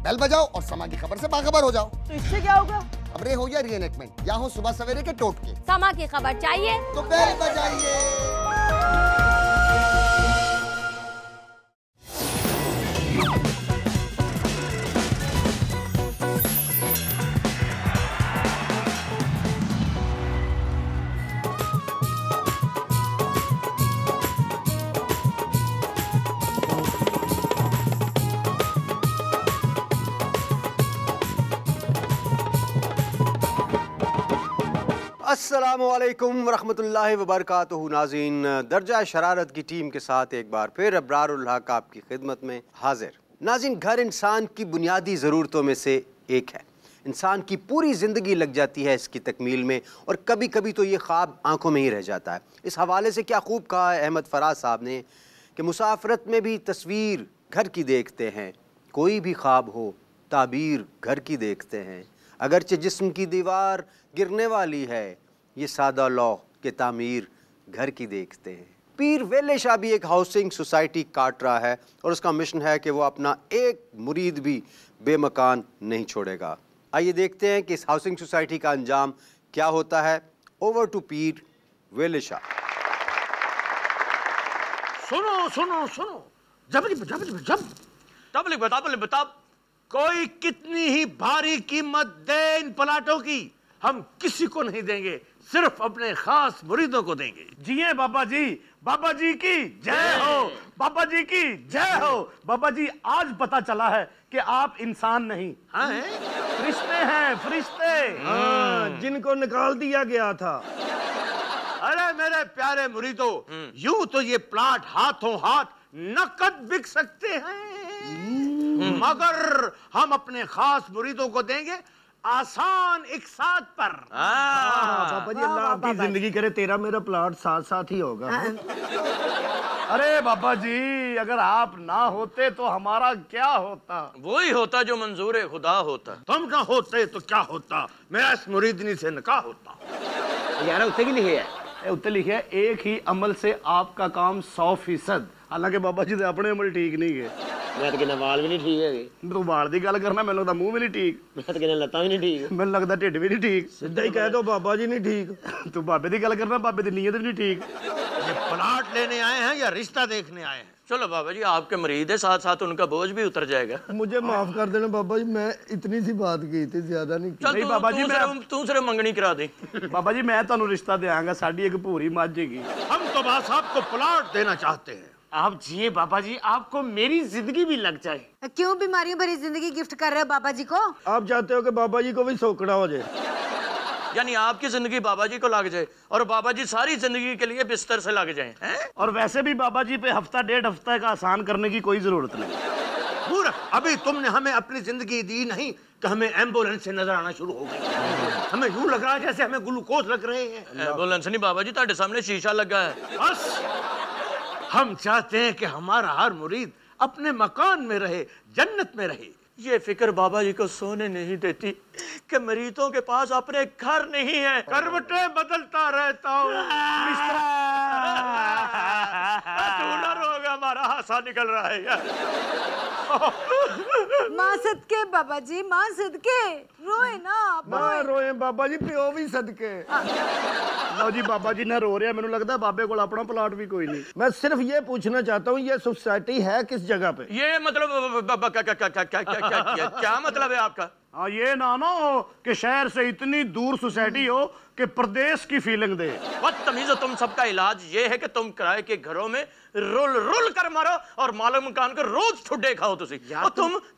Bell बजाओ और समा की खबर से बाखबर हो जाओ। तो इससे क्या होगा? खबरें हो या रीएनेक्टमेंट या हो सुबह सवेरे के टोटके, समा की खबर चाहिए तो बेल बजाइए। अस्सलामुअलैकुम वरहमतुल्लाहि वबरकातुहू। नाज़रीन, दर्जा शरारत की टीम के साथ एक बार फिर अब्रारुल हक आपकी खिदमत में हाजिर। नाज़रीन, घर इंसान की बुनियादी ज़रूरतों में से एक है। इंसान की पूरी ज़िंदगी लग जाती है इसकी तकमील में, और कभी कभी तो ये ख्वाब आंखों में ही रह जाता है। इस हवाले से क्या खूब कहा है अहमद फराज साहब ने कि मुसाफरत में भी तस्वीर घर की देखते हैं, कोई भी ख्वाब हो ताबीर घर की देखते हैं। अगरचे जिस्म की दीवार गिरने वाली है, ये सादा लौह के तामीर घर की देखते हैं। पीर वेले शाह भी एक हाउसिंग सोसाइटी काट रहा है और उसका मिशन है कि वो अपना एक मुरीद भी बेमकान नहीं छोड़ेगा। आइए देखते हैं कि इस हाउसिंग सोसाइटी का अंजाम क्या होता है। ओवर टू पीर वेले शाह। सुनो सुनो सुनो, जब बता कोई कितनी ही भारी कीमत दे इन प्लाटों की, हम किसी को नहीं देंगे, सिर्फ अपने खास मुरीदों को देंगे। जिए बाबा जी की जय हो, बाबा जी की जय हो। बाबा जी, आज पता चला है कि आप इंसान नहीं, फरिश्ते हैं, फरिश्ते। जिनको निकाल दिया गया था। अरे मेरे प्यारे मुरीदों, यूं तो ये प्लाट हाथों हाथ नकद बिक सकते हैं, मगर हम अपने खास मुरीदों को देंगे आसान इकसात पर। पापा जी, अल्लाह आपकी जिंदगी करे, तेरा मेरा प्लाट साथ साथ ही होगा। अरे बाबा जी, अगर आप ना होते तो हमारा क्या होता? वही होता जो मंजूर खुदा होता। तुम ना होते तो क्या होता? मेरा इस मुरीदनी से निकाह होता। यार उत्ते की लिखे है? उत्ते लिखे है, एक ही अमल से आपका काम 100%। हालांकि बाबा जी अपने अमल ठीक नहीं है। मैं तो कहना वाल भी नहीं ठीक है। तू वाल की गल करना, मैंने लगता मुंह भी नहीं ठीक। मैं तो कहना लत्तां भी नहीं ठीक। मैंने लगता ढिड भी नहीं ठीक। सीधा ही कह दो बाबा जी नहीं ठीक। तू बाबे की गल करना, बाबे की नीयत भी नहीं ठीक। ये प्लाट लेने आए हैं या रिश्ता देखने आए हैं? चलो बाबा जी, आपके मरीद है, साथ साथ उनका बोझ भी उतर जाएगा। मुझे माफ कर देना बाबा जी, मैं इतनी सी बात की थी, ज्यादा नहीं की। नहीं बाबा जी, तू सिर्फ मंगनी करा दे। बाबा जी, मैं ਤੁਹਾਨੂੰ रिश्ता देंगा, साड़ी एक भूरी मझ हैगी। हम तो बस आपको प्लाट देना चाहते हैं। आप जिए बाबा जी, आपको मेरी जिंदगी भी लग जाए। क्यों बीमारियों भरी जिंदगी गिफ्ट कर रहे हो बाबा जी को? आप चाहते हो कि बाबा जी को भी सोकड़ा हो जाए, यानी आपकी जिंदगी बाबा जी को लग जाए और बाबा जी सारी जिंदगी के लिए बिस्तर से लग जाएं, हैं? और वैसे भी बाबा जी पे हफ्ता डेढ़ हफ्ता का आसान करने की कोई जरूरत नहीं। मूर्ख, अभी तुमने हमें अपनी जिंदगी दी नहीं कि हमें एम्बुलेंस से नजर आना शुरू हो गई। हमें यूं लग रहा है जैसे हमें ग्लूकोज लग रहे हैं। एम्बुलेंस नहीं बाबा जी, ਤੁਹਾਡੇ सामने शीशा लगा है। बस हम चाहते हैं कि हमारा हर मुरीद अपने मकान में रहे, जन्नत में रहे। ये फिक्र बाबा जी को सोने नहीं देती कि मरीजों के पास अपने घर नहीं है। करवटें बदलता रहता हूँ। हमारा हासा निकल रहा है यार। माँ सदके बाबा जी, माँ सदके, रोए ना आप। ना रोए बाबा जी, प्यो भी सदके। लो जी, बाबा जी ना रो रहे हैं, मैंने लगता है बाबे को अपना प्लाट भी कोई नहीं। मैं सिर्फ ये पूछना चाहता हूँ, ये सोसाइटी है किस जगह पे? ये मतलब क्या मतलब है आपका? हाँ, ये ना हो कि शहर से इतनी दूर सोसाइटी हो कि प्रदेश की फीलिंग दे। बदतमीज़, तुम सबका इलाज ये है कि तुम किराए के घरों में रुल रुल कर मारो और मालिक मकान को रोज ठुड्डे खाओ। और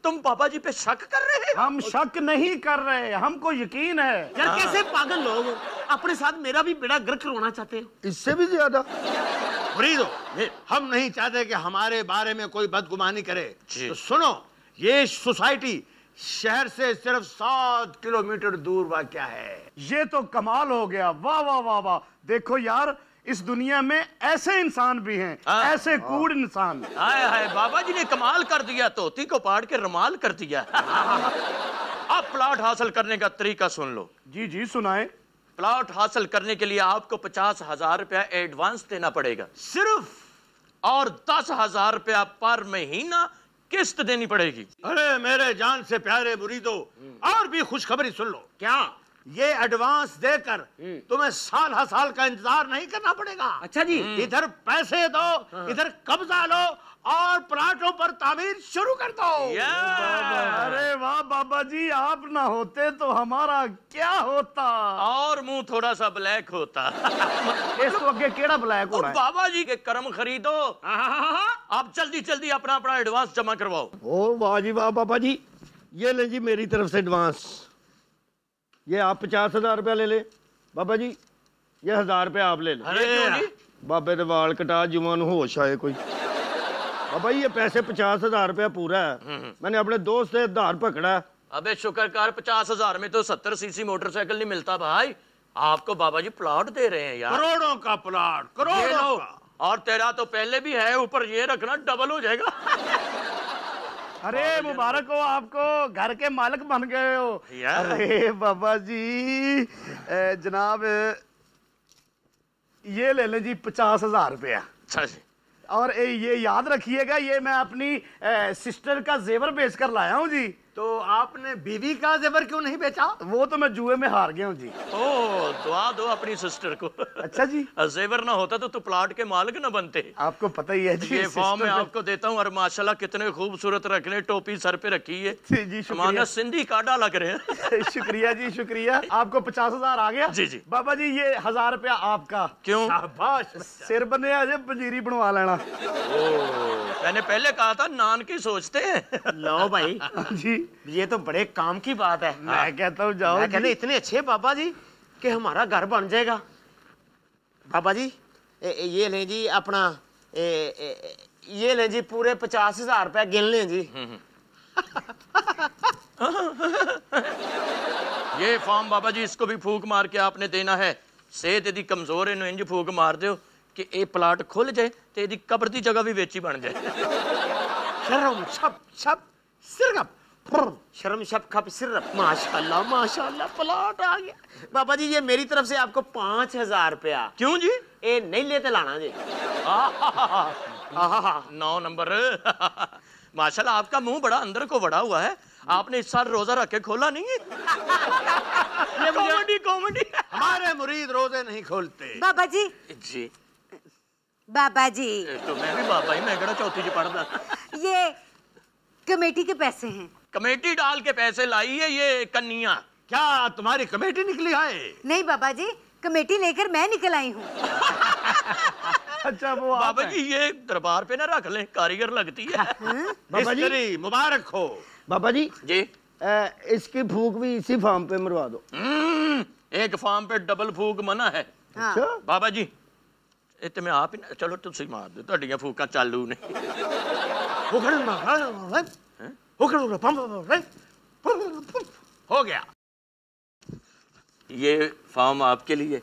तुम पापा जी पे शक कर रहे हो? हम शक नहीं कर रहे, हमको यकीन है। यार कैसे पागल लोग अपने साथ मेरा भी बेड़ा गर्क रोना चाहते हो? इससे भी ज्यादा मुरीदो, हम नहीं चाहते कि हमारे बारे में कोई बदगुमानी करे। तो सुनो, ये सोसाइटी शहर से सिर्फ 7 किलोमीटर दूर वाक़ है। ये तो कमाल हो गया, वाह वाह वाह वाह। देखो यार, इस दुनिया में ऐसे इंसान भी हैं, ऐसे कूड़ इंसान। हाय हाय, बाबा जी ने कमाल कर दिया, तोती को पाड़ के रमाल कर दिया। अब प्लॉट हासिल करने का तरीका सुन लो। जी जी सुनाए। प्लॉट हासिल करने के लिए आपको 50,000 रुपया एडवांस देना पड़ेगा सिर्फ, और 10,000 रुपया पर महीना किस्त देनी पड़ेगी। अरे मेरे जान से प्यारे मुरीदो, और भी खुशखबरी सुन लो। क्या? ये एडवांस देकर तुम्हें साल हर साल का इंतजार नहीं करना पड़ेगा। अच्छा जी। इधर पैसे दो, इधर कब्जा लो और प्लाटों पर तामीर शुरू कर दो। अरे वाह बाबा जी, आप ना होते तो हमारा क्या होता। और मुंह थोड़ा सा ब्लैक होता। इस तो अगे केड़ा ब्लैक हो और रहा है। बाबा जी के कर्म खरीदो। आप जल्दी जल्दी अपना अपना एडवांस जमा करवाओ। ओ वाह जी वाह बाबा जी, ये ले जी मेरी तरफ से एडवांस। ये आप 50,000 रुपया ले ले बाबा जी, ये 1000 रुपया आप ले लो। अरे क्यों जी? बाबे दे वाल कटा जुमा नु होश आए कोई। बाबा ये पैसे 50,000 रुपया पूरा है, मैंने अपने दोस्त से उधार पकड़ा। अबे शुक्र कर, 50,000 में तो 70 सीसी मोटरसाइकिल नहीं मिलता भाई। आपको बाबा जी प्लॉट दे रहे हैं यार, करोड़ों का प्लाट, ये करोड़ों लो। का। और तेरा तो पहले भी है, ऊपर ये रखना डबल हो जाएगा। अरे मुबारक हो आपको, घर के मालिक बन गए हो यार। अरे बाबा जी जनाब ये ले लें जी 50,000 रुपया। अच्छा जी। और ये याद रखिएगा, ये मैं अपनी सिस्टर का जेवर बेच कर लाया हूँ जी। तो आपने बीवी का जेवर क्यों नहीं बेचा? वो तो मैं जुए में हार गया हूँ जी। ओ, दुआ दो अपनी सिस्टर को। अच्छा जी। जेवर ना होता तो तू प्लाट के मालिक ना बनते। आपको पता ही है जी। ये फॉर्म मैं सिस्टर आपको देता हूँ। और माशाल्लाह कितने खूबसूरत रखने, टोपी सर पे रखी है। जी शुक्रिया। माना सिंधी काटा लग रहे हैं। शुक्रिया जी शुक्रिया। आपको 50,000 आ गया। जी जी। बाबा जी ये 1000 रुपया आपका। क्यों? शाबाश, सिर बने अजय पंजीरी बनवा लेना। मैंने पहले कहा था नान की सोचते हैं। लो भाई जी ये तो बड़े काम की बात है। मैं कहता हूँ जाओ मैं कहना जी। इतने अच्छे बाबा जी कि हमारा घर बन जाएगा। बाबा जी ये लें जी अपना ये लें जी पूरे 50,000 रुपया गिन लें जी। ये फॉर्म बाबा जी इसको भी फूक मार के आपने देना है। सेहत यदि कमजोर है इंज फूक मार दो कि ये प्लाट खुल जाए तो यदि कब्र की जगह भी वेची बन जाए। शर्म छप छप सिरगप शर्म शप खप सिरप। माशाल्लाह माशाल्लाह प्लॉट आ गया। बाबा जी ये मेरी तरफ से आपको 5,000 रुपया। क्यों जी? ए नहीं लेते लाना जी। 9 नंबर। माशाल्लाह आपका मुंह बड़ा अंदर को बड़ा हुआ है। आपने इस साल रोजा रख के खोला नहीं है? ये कॉमेडी कॉमेडी। हमारे मुरीद रोजे नहीं खोलते। बाबा जी, जी बाबा जी, तो मैं भी बाबा ही, मैं कड़ा चौथी च पढ़दा। ये कमेटी के पैसे हैं। कमेटी डाल के पैसे लाई है ये कन्या। क्या तुम्हारी कमेटी निकली है? नहीं बाबा जी, कमेटी लेकर मैं निकल आई हूँ। अच्छा वो आप बाबा हैं। जी ये दरबार पे ना रख लें, कारीगर लगती है। बाबा जी। मिस्त्री मुबारक हो। बाबा जी जी इसकी फूक भी इसी फार्म पे मरवा दो। एक फार्म पे डबल फूक मना है। हाँ। अच्छा बाबा जी इतने में आप ही चलो तुसी मार दो, ਤੁਹਾਡੀਆਂ फूका चालू ने। हो गया। ये फॉर्म आपके लिए,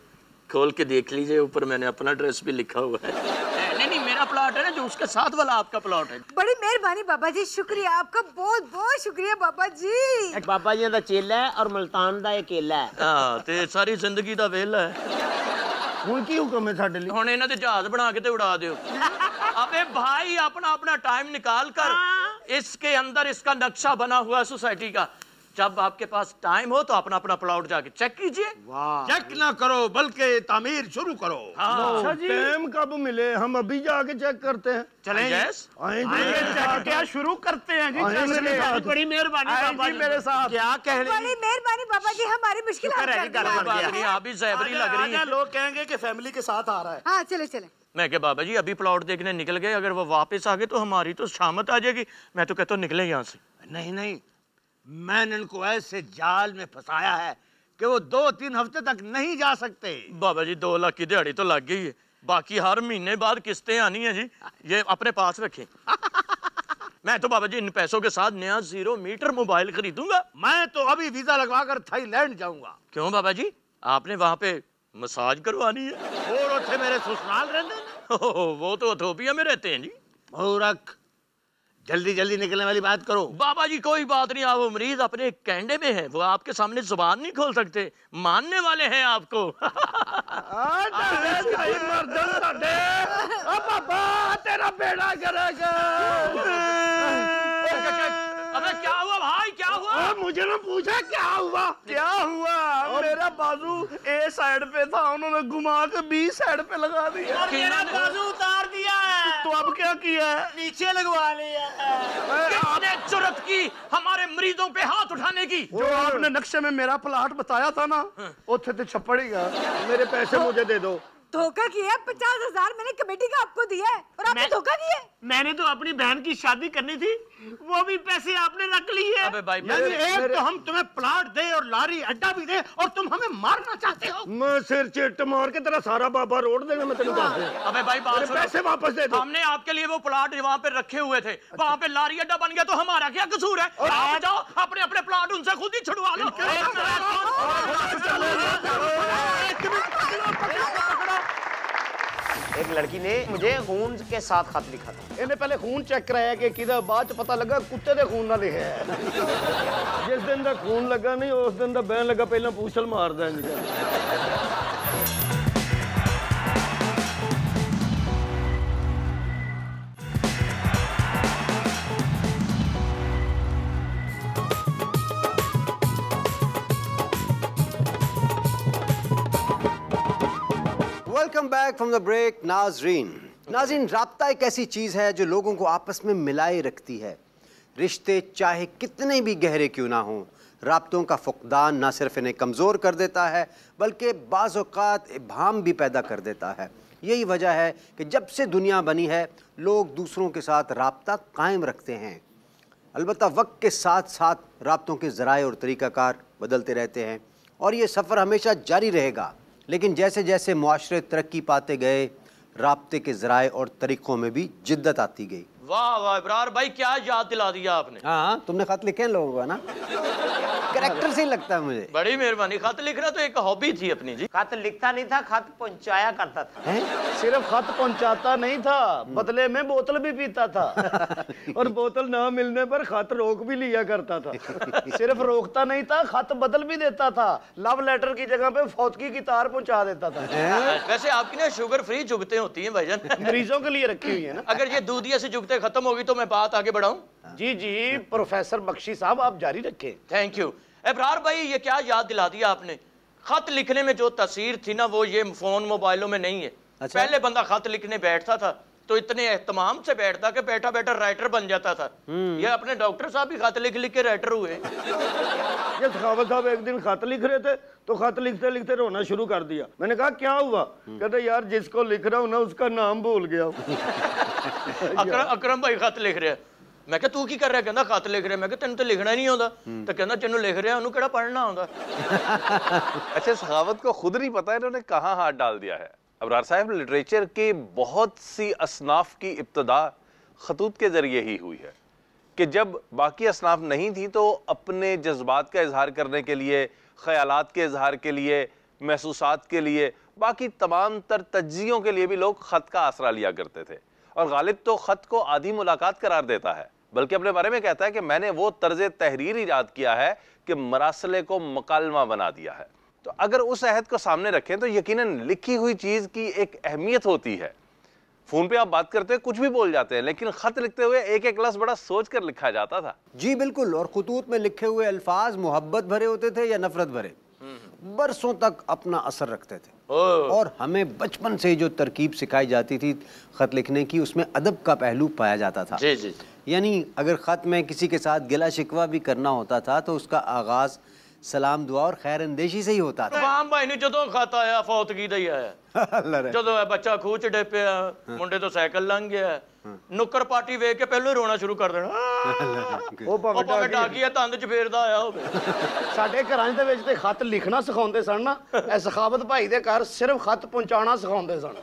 खोल के देख लीजिए, ऊपर मैंने अपना एड्रेस भी लिखा हुआ है। नहीं नहीं मेरा प्लॉट है ना, जो उसके साथ वाला आपका प्लॉट है। बड़ी मेहरबानी बाबा जी, शुक्रिया आपका, बहुत बहुत शुक्रिया बाबा जी। बाबा जी का चेला है और मुल्तान का केला है। हाँ ते सारी जिंदगी का वेला है। ਹੁਣ ਕੀ ਹੁਕਮ है साडे लिए? ਹੁਣ ਇਹਨਾਂ ਦੇ जहाज बना के ते उड़ा दियो। अबे भाई अपना अपना टाइम निकाल कर, इसके अंदर इसका नक्शा बना हुआ है सोसाइटी का। जब आपके पास टाइम हो तो अपना अपना प्लॉट जाके चेक कीजिए। चेक ना करो बल्कि तामीर शुरू करो। अच्छा जी टाइम कब मिले, हम अभी जाके चेक करते हैं। चलें यस। आए ये चेक क्या शुरू करते हैं जी? आए मेरे साथ। बड़ी मेहरबानी आए बाबा जी मेरे साथ। क्या कह रहे बड़ी मेहरबानी बाबा जी, हमारी मुश्किल हल कर दी आपने। आप भी जैबरी लग रही है। लोग कहेंगे कि फैमिली के साथ आ रहा है। हाँ चले चले। मैं क्या बाबा जी अभी प्लॉट देखने निकल गए, अगर वो वापस आ गए तो हमारी तो शामत आ जाएगी। मैं तो कहता हूँ निकले यहाँ से। नहीं नहीं, मैंने इनको ऐसे जाल में फंसाया है कि वो 2-3 हफ्ते तक नहीं जा सकते। बाबा जी 2 लाख की दिहाड़ी तो लग गई है, बाकी हर महीने बाद किस्तें आनी है जी। ये अपने पास रखें। मैं तो बाबा जी इन पैसों के साथ नया 0 मीटर मोबाइल खरीदूंगा। मैं तो अभी वीजा लगवाकर थाईलैंड जाऊंगा। क्यों बाबा जी, आपने वहां पे मसाज करवानी है? और उसे मेरे ससुराल रहते हैं। वो तो इथोपिया में रहते हैं जी। मूर्ख, जल्दी जल्दी निकलने वाली बात करो। बाबा जी कोई बात नहीं, आप मरीज अपने कैंडे में है, वो आपके सामने जुबान नहीं खोल सकते, मानने वाले हैं आपको। तेरा बेड़ा करेगा। अबे क्या हुआ भाई, क्या हुआ? मुझे ना पूछा क्या हुआ। क्या हुआ? मेरा बाजू ए साइड पे था, उन्होंने घुमा के बी साइड पे लगा दिया। मेरा बाजू उतार दिया है तो अब क्या किया है? नीचे लगवा लिया है। किसने जुर्रत की हमारे मरीजों पे हाथ उठाने की? जो आपने नक्शे में मेरा प्लाट बताया था ना, उथे तो छप्पड़ ही गया। मेरे पैसे मुझे दे दो। धोखा किया। 50,000 मैंने कमेटी का आपको दिया है और आपने धोखा दिया। मैंने तो अपनी बहन की शादी करनी थी, वो भी पैसे आपने रख लिए। अबे भाई यानी एक तो हम तुम्हें प्लाट दे और लारी अड्डा भी दे और तुम हमें मारना चाहते हो। मैं सिर चिट मार के तेरा सारा बाबा रोड देगा मैं तेरे पैसे। अबे भाई बात सुनो, पैसे वापस दे दो। हमने आपके लिए वो प्लाट वहाँ पे रखे हुए थे, वहाँ पे लारी अड्डा बन गया तो हमारा क्या कसूर है? आप जाओ अपने अपने प्लाट उनसे खुद ही छुड़वा लो। एक लड़की ने मुझे खून के साथ खत लिखा था। इन्हें पहले खून चेक कराया कि किदा, बाद च पता लगा कुत्ते दे खून ना लिखे है। जिस दिन दा खून लगा नहीं उस दिन दा बैन लगा, पहले पूछल मार देंगे। Welcome back from the break. नाज़रीन, राब्ता एक ऐसी चीज़ है जो लोगों को आपस में मिलाए रखती है। रिश्ते चाहे कितने भी गहरे क्यों ना हों, राब्तों का फुकदान ना सिर्फ इन्हें कमज़ोर कर देता है बल्कि बाज़ औक़ात इब्हाम भी पैदा कर देता है। यही वजह है कि जब से दुनिया बनी है लोग दूसरों के साथ राब्ता कायम रखते हैं। अलबत्ता वक्त के साथ साथ राब्तों के ज़राए और तरीक़ाकार बदलते रहते हैं और ये सफ़र हमेशा जारी रहेगा। लेकिन जैसे जैसे मुआशरे तरक्की पाते गए, राब्ते के ज़राए और तरीक़ों में भी जिद्दत आती गई। वाह वाह इब्रार भाई, क्या याद दिला दिया आपने। हाँ, तुमने खत लिखे हैं लोगों को ना। करैक्टर से ही लगता है मुझे। बड़ी मेहरबानी। खत लिखना तो एक हॉबी थी अपनी जी। खत लिखता नहीं था, खत पहुंचाया करता था। सिर्फ खत पहुंचाता नहीं था, बदले में बोतल भी पीता था। और बोतल ना मिलने पर खत रोक भी लिया करता था। सिर्फ रोकता नहीं था, खत बदल भी देता था। लव लेटर की जगह पे फौतकी की तार पहुंचा देता था। वैसे आपकी ना शुगर फ्री जुगते होती हैं भाईजान। मरीजों के लिए रखी हुई है ना। अगर ये दूधिया से जुगते खत्म होगी तो मैं बात आगे बढ़ाऊं। जी जी, प्रोफेसर बख्शी साहब आप जारी रखें। Thank you. इब्रार भाई ये क्या याद दिला दिया आपने। खत लिखने में जो तासीर थी ना वो ये फोन मोबाइलों में नहीं है। अच्छा? पहले बंदा खत लिखने बैठता था तो इतने एहतमाम से बैठता कि बैठा बैठा राइटर बन जाता था। ये अपने डॉक्टर साहब भी खत लिख लिख के राइटर हुए। ये सखावत साहब एक दिन खत लिख रहे थे तो खत लिखते लिखते रोना शुरू कर दिया। मैंने कहा क्या हुआ? कहते यार जिसको लिख रहा हूँ ना उसका नाम भूल गया। अकरम भाई खत लिख रहे हैं। मैं क्या तू की कर रहा? कहना खत लिख रहे। मैं क्या तेन तो लिखना नहीं आता? तो कहना तेन लिख रहा उन्होंने केड़ा पढ़ना आता? अच्छा, सखावत को खुद नहीं पता इन्होंने कहाँ हाथ डाल दिया है। अबरार साहब, लिटरेचर के बहुत सी असनाफ की इब्तदा खतूत के जरिए ही हुई है कि जब बाकी असनाफ नहीं थी तो अपने जज्बात का इजहार करने के लिए, ख्यालात के इजहार के लिए, महसूसात के लिए, बाकी तमाम तर तज्जियों के लिए भी लोग ख़त का आसरा लिया करते थे। और गालिब तो ख़त को आधी मुलाकात करार देता है, बल्कि अपने बारे में कहता है कि मैंने वो तर्ज तहरीर ईजाद किया है कि मरासले को मकालमा बना दिया है। तो अगर उस अहद को सामने रखें तो यकीनन लिखी हुई चीज़ की एक अहमियत होती है। फ़ोन पे आप बात करते हैं कुछ भी बोल जाते हैं, लेकिन ख़त लिखते हुए एक एक लफ्ज़ बड़ा सोच कर लिखा जाता था। जी बिल्कुल। और खतूत में लिखे हुए अल्फाज मोहब्बत भरे होते थे या नफरत भरे, बरसों तक अपना असर रखते थे। और हमें बचपन से जो तरकीब सिखाई जाती थी ख़त लिखने की, उसमें अदब का पहलू पाया जाता था। जी जी। यानी अगर ख़त में किसी के साथ गिला शिकवा भी करना होता था तो उसका आगाज़ सलाम दुआ और खैर अंदेशी से ही होता था। राम भाई ने जो खत आया फौतगी दा ही आया। जो बच्चा खूह च डिप्या, मुंडे तो साइकिल लंघ गया, नुक्कर पार्टी वेख के पहले रोना शुरू कर देना। ਉਹ ਭਾਵੇਂ डाकिया तंद च फेरदा आया होवे। ਸਾਡੇ ਘਰਾਂ ਦੇ ਵਿੱਚ ਤੇ ਖਤ ਲਿਖਣਾ ਸਿਖਾਉਂਦੇ ਸਨ ਨਾ। ਇਹ ਸਖਾਵਤ ਭਾਈ ਦੇ ਘਰ ਸਿਰਫ ਖਤ ਪਹੁੰਚਾਉਣਾ ਸਿਖਾਉਂਦੇ ਸਨ।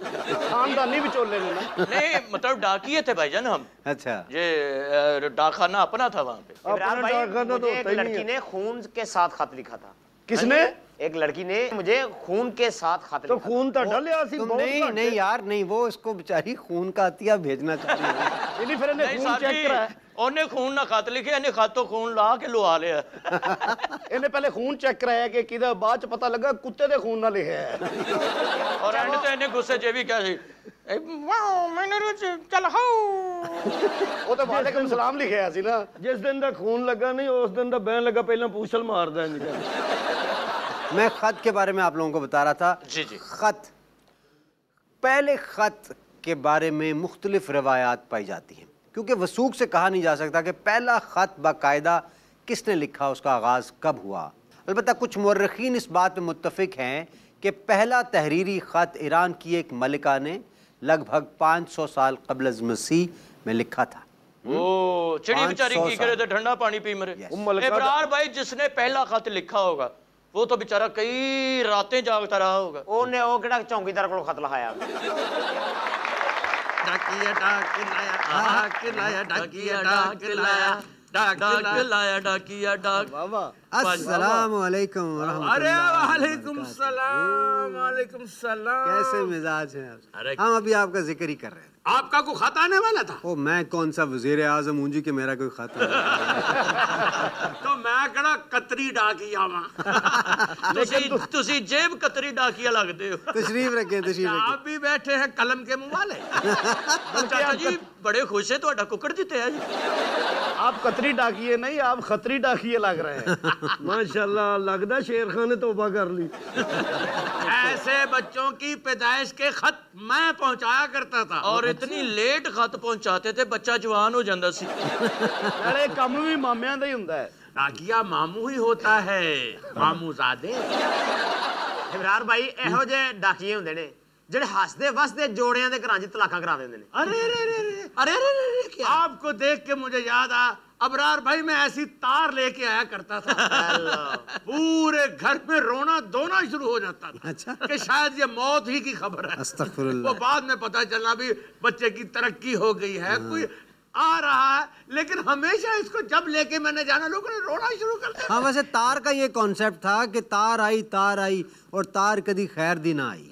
ਖਾਨਦਾਨੀ ਵਿਚੋਲੇ ਨੇ ਨਾ। नहीं मतलब डाकिए थे भाईजान हम। अच्छा। ये डाकखाना अपना था वहाँ पे। इब्रार भाई, मुझे एक लड़की ने खून के साथ खत लिखा था। किसने? एक लड़की ने मुझे खून के साथ खत तो लिखा। खून तो डलिया सी। नहीं नहीं यार नहीं, वो इसको बेचारी खून का अतिया भेजना चाहती है। नहीं फिर इन्हें खून चेक कराया ਉਹਨੇ ਖੂਨ ਨਾ ਖਤ ਲਿਖਿਆ ਇਹਨੇ ਖਾਤੋਂ ਖੂਨ ਲਾ ਕੇ ਲਵਾ ਲਿਆ ਇਹਨੇ ਪਹਿਲੇ ਖੂਨ ਚੈੱਕ ਕਰਾਇਆ ਕਿ ਕਿਹਦਾ ਬਾਅਦ ਚ ਪਤਾ ਲੱਗਾ ਕੁੱਤੇ ਦੇ ਖੂਨ ਨਾਲ ਲਿਖਿਆ ਹੈ ਔਰ ਐਂਡ ਤੇ ਇਹਨੇ ਗੁੱਸੇ 'ਚ ਵੀ ਕਿਹਾ ਸੀ ਵਾਓ ਮੈਨੂੰ ਰੁਚ ਚੱਲ ਹੋ ਉਹ ਤਾਂ ਵਾਲੇਕੁਮ ਸਲਾਮ ਲਿਖਿਆ ਸੀ ਨਾ ਜਿਸ ਦਿਨ ਦਾ ਖੂਨ ਲੱਗਾ ਨਹੀਂ ਉਸ ਦਿਨ ਦਾ ਬਹਿਣ ਲੱਗਾ ਪਹਿਲਾਂ ਪੂਛਲ ਮਾਰਦਾ ਇੰਜ मैं खत के बारे में आप लोगों को बता रहा था। जी जी। खत, पहले खत के बारे में मुख्तलिफ रवायात पाई जाती हैं, क्योंकि वसूख से कहा नहीं जा सकता कि पहला खत बाकायदा किसने लिखा, उसका आगाज़ कब हुआ। अलबत्ता कुछ मुर्रखीन इस बात में मुत्तफिक हैं कि पहला तहरीरी ख़त ईरान की एक मलिका ने लगभग 500 साल क़ब्ल अज़ मसीह में लिखा था। ओ चिड़ी बेचारी की करे तो ठंडा पानी पी मरे। इब्रार भाई जिसने पहला खत लिखा होगा वो तो बेचारा कई रातें जागता रहा होगा। ਉਹਨੇ ਉਹ ਕਿਹੜਾ ਚੌਂਕੀਦਾਰ ਕੋਲ ਖਤ ਲਹਾਇਆ डाकिया डाक लाया डाक लाया डाकिया डाक लाया डाक लाया डाकिया डाक। अस्सलामु अलैकुम व रहमतुल्लाह। अरे वालेकुम सलाम वालेकुम सलाम। कैसे मिजाज हैं आप? हम अभी आपका जिक्र ही कर रहे थे। आपका कोई खत आने वाला था? ओ मैं कौन सा वजीर आजम हूँ जी कि मेरा कोई खत तो मैं कड़ा कतरी डाकिया वा तुसी जेब कतरी डाकिया लगते हो। तशरीफ रखें, तशरीफ रखें। आप भी बैठे हैं कलम के मुंह वाले। चाचा जी बड़े खुश है तो कुकड़ जीते है जी। आप कतरी डाकिए नहीं, आप खतरी डाकिए लग रहे हैं। माशाल्लाह, लगता शेर खान ने तौबा कर ली। ऐसे बच्चों की पैदाइश के खत मैं पहुंचाया करता था और इतनी लेट खत पहुंचाते थे बच्चा जवान हो जाता सी। अरे कम भी मामियां दा ही हुंदा है। डाकिया मामू ही होता है, मामू ज़ादे। इब्रार भाई ਇਹੋ ਜਿਹੇ ਡਾਕੀਏ ਹੁੰਦੇ ਨੇ ਜਿਹੜੇ ਹੱਸਦੇ ਵਸਦੇ ਜੋੜਿਆਂ ਦੇ ਘਰਾਂ 'ਚ ਤਲਾਕਾਂ ਕਰਾ ਦਿੰਦੇ ਨੇ। अरे अरे अरे अरे अरे क्या आपको देख के मुझे याद आ अबरार भाई मैं ऐसी तार लेके आया करता था पूरे घर में रोना धोना शुरू हो जाता था। अच्छा। कि शायद ये मौत ही की खबर है। अस्तगफिरुल्लाह। वो बाद में पता चला भी बच्चे की तरक्की हो गई है, कोई आ रहा है, लेकिन हमेशा इसको जब लेके मैंने जाना लोगों ने रोना शुरू कर दिया। हाँ, वैसे तार का ये कॉन्सेप्ट था कि तार आई और तार कभी खैर दी ना आई,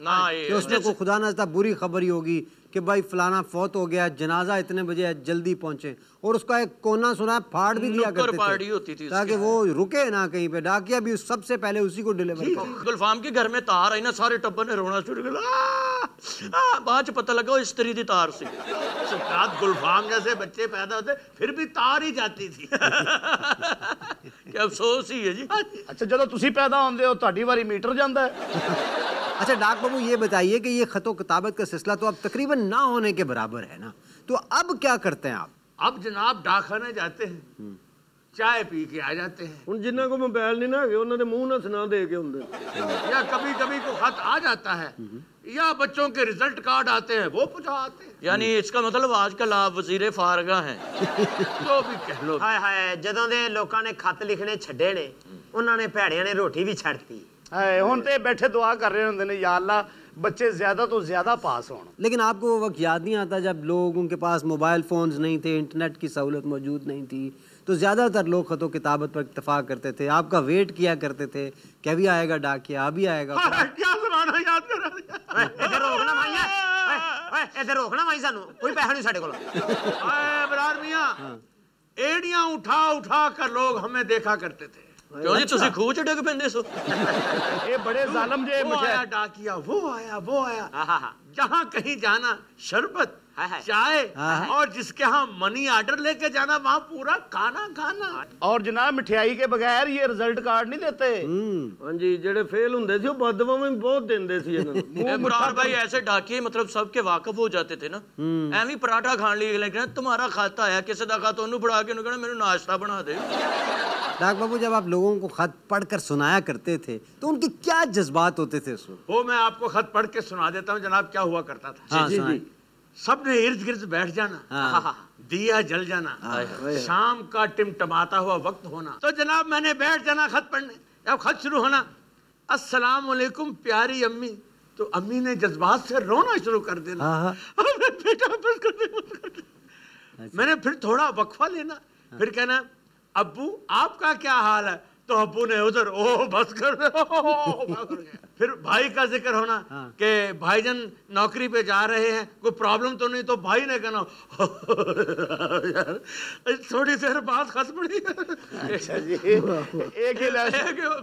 कि उसमें कोई खुदा ना चाहता बुरी खबर ही होगी कि भाई फलाना फौत हो गया, जनाजा इतने बजे है, जल्दी पहुंचे। और उसका एक कोना सुना फाड़ भी दिया करते पार्टी होती थी ताकि वो रुके ना कहीं पे। डाकिया भी सबसे पहले उसी को डिलीवर किया। गुलफाम के घर में तार आई ना, सारे टब्बर ने रोना शुरू कर। बाद पता लगा स्त्री दी तार सी। गुलफाम जैसे बच्चे पैदा होते फिर भी तार ही जाती थी। क्या अफसोस ही है जी। अच्छा, ਜਦੋਂ ਤੁਸੀਂ पैदा होंदे हो ਤੁਹਾਡੀ ਵਾਰੀ मीटर ਜਾਂਦਾ है। अच्छा डाक बाबू, ये बताइए कि ये खतो किताबत का सिलसिला तो अब तकरीबन ना होने के बराबर है ना, तो अब क्या करते हैं आप? अब जनाब डाकखाने जाते हैं, चाय पी के आ जाते हैं। ਹੁਣ ਜਿਨ੍ਹਾਂ ਕੋ ਮੋਬਾਈਲ ਨਹੀਂ ਨਾ ਹੈਗੇ ਉਹਨਾਂ ਦੇ ਮੂੰਹ ਨਾਲ ਸੁਣਾ ਦੇ ਕੇ ਹੁੰਦੇ। या कभी कभी को खत आ जाता है या बच्चों के रिजल्ट कार्ड आते हैं वो पहुंचा आते हैं। यानी इसका मतलब आजकल आप वजीर फारगा हैं। जो भी कह लो। ਹਾਏ ਹਾਏ ਜਦੋਂ ਦੇ ਲੋਕਾਂ ਨੇ ਖਤ ਲਿਖਣੇ ਛੱਡੇ ਨੇ ਉਹਨਾਂ ਨੇ ਭੈੜਿਆਂ ਨੇ ਰੋਟੀ ਵੀ ਛੱਡਤੀ। हाय ਹੁਣ ਤੇ ਬੈਠੇ ਦੁਆ ਕਰ ਰਹੇ ਹੁੰਦੇ ਨੇ या अल्लाह बच्चे ज्यादा तो ज्यादा पास हों। लेकिन आपको वो वक्त याद नहीं आता जब लोगों के पास मोबाइल फ़ोन्स नहीं थे, इंटरनेट की सहूलत मौजूद नहीं थी, तो ज़्यादातर लोग खतों किताबत पर इत्तफाक करते थे, आपका वेट किया करते थे कि अभी आएगा डाकिया, अभी आएगा। क्या जमाना याद करा दिया। इधर रोकना भाई, इधर रोकना भाई, सानू कोई पैसा नहीं साडे कोल। बरार मियां, एड़ियां उठा उठा कर लोग हमें देखा करते थे। क्यों जी तुसी खूह च डिग पैंदे सो। ये बड़े जालिम जे वो आया डाकिया, वो आया। जहाँ कहीं जाना शरबत चाय और जिसके यहाँ मनी ऑर्डर लेके जाना वहाँ पूरा खाना। और जनाब मिठाई के बगैर ये रिजल्ट कार्ड नहीं देते। हाँ जी, जेड़े फेल हुंदे सी बदवा में बहुत देंदे सी इन्हां नूं। मुरार भाई ऐसे डाकिए मतलब सबके वाकिफ हो जाते थे ना। एवं पराठा खान लिए लेकिन तुम्हारा खाता आया, किसी का खाता उन्होंने फड़ा के उन्होंने कहना मेनू नाश्ता बना दे। डाक बाबू, जब आप लोगों को खत पढ़कर सुनाया करते थे तो उनके क्या जज्बात होते थे उस वक्त? वो मैं आपको खत पढ़ के सुना देता हूँ जनाब क्या हुआ करता था। हाँ, जी। सबने इर्द गिर्द बैठ जाना, दिया जल जाना, शाम का टिमटमाता हुआ वक्त होना, तो जनाब मैंने बैठ जाना खत पढ़ने। अब खत शुरू होना, अस्सलाम वालेकुम प्यारी अम्मी, तो अम्मी ने जज्बात से रोना शुरू कर देना। बेटा बस कर दे। मैंने फिर थोड़ा वक्फा लेना, फिर कहना अब्बू आपका क्या हाल है, तो अब्बू ने उधर ओ बस कर दे। फिर भाई का जिक्र होना कि भाईजान नौकरी पे जा रहे हैं, कोई प्रॉब्लम तो नहीं, तो भाई ने कहना यार थोड़ी देर बाद खत पड़ी। अच्छा जी, एक ही